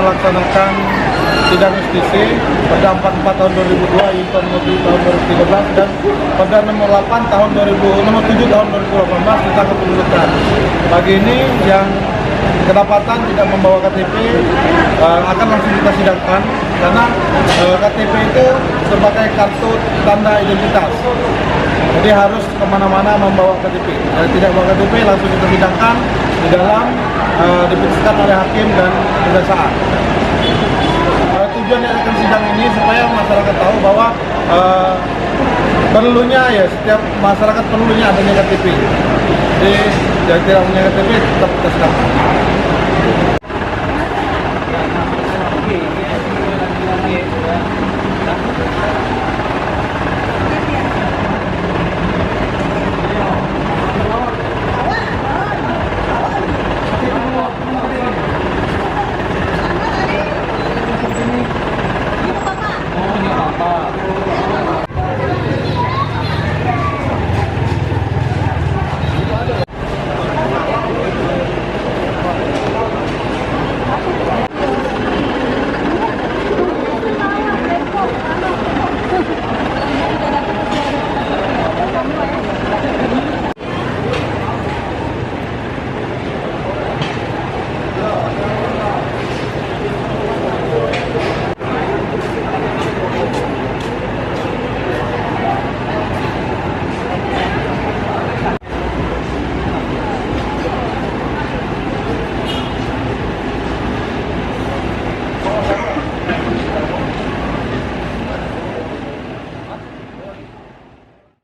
melaksanakan sidang justisi pada 44 tahun 2002, Yunton nomor 7 tahun 2013 dan pada nomor 8 tahun 2000, nomor 7 tahun 2018 tentang kependudukan. Pagi ini yang kedapatan tidak membawa KTP akan langsung kita sidangkan karena KTP itu sebagai kartu tanda identitas. Jadi harus kemana-mana membawa KTP. Kalau tidak bawa KTP langsung kita sidangkan di dalam diputuskan oleh hakim dan kejaksaan. Tujuan dari sidang ini supaya masyarakat tahu bahwa perlunya ya setiap masyarakat perlunya adanya KTP. Jadi yang tidak punya KTP tetap kita sidangkan.